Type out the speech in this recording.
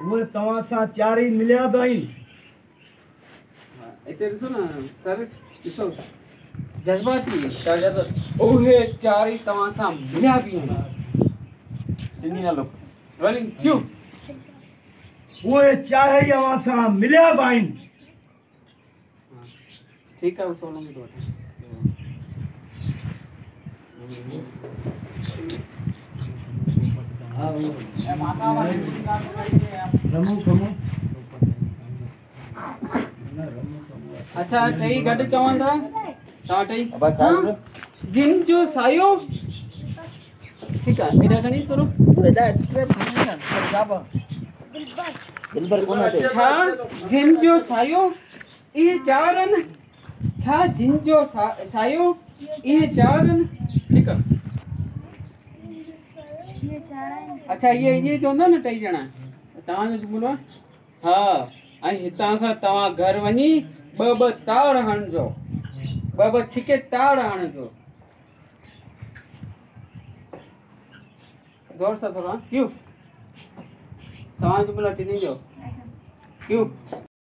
वो तवा सा चारी मिलिया भाई। इते ॾिसो न सर, ॾिसो जज़्बाती ओहे चारी तव्हां सां मिलिया बि आहिनि। सिंधी ना लोग रोलिंग क्यों वो चारई अवां सां मिलिया भाई। ठीक है, उस में तो रमू कमो अच्छा टई गॾु चवनि था तव्हां टई जिन जो सायो। ठीक है, एॾा खणी थोरो एॾा स्क्रेप दिलबर कोन अचे छा जिन जो सायो इहे चार आहिनि। छा जिन जो सायो इहे चार आहिनि। ठीक है, अच्छा ये चवंदा न टई ॼणा तव्हांजो जुमिलो आहे। हा, ऐं हितां खां तव्हां घर वञी ॿ ताड़ हणिजो, ॿ छिके ताड़ हणिजो जोर सां थोरो। क्यों तव्हांजो जुमिलो टिनी जो क्यों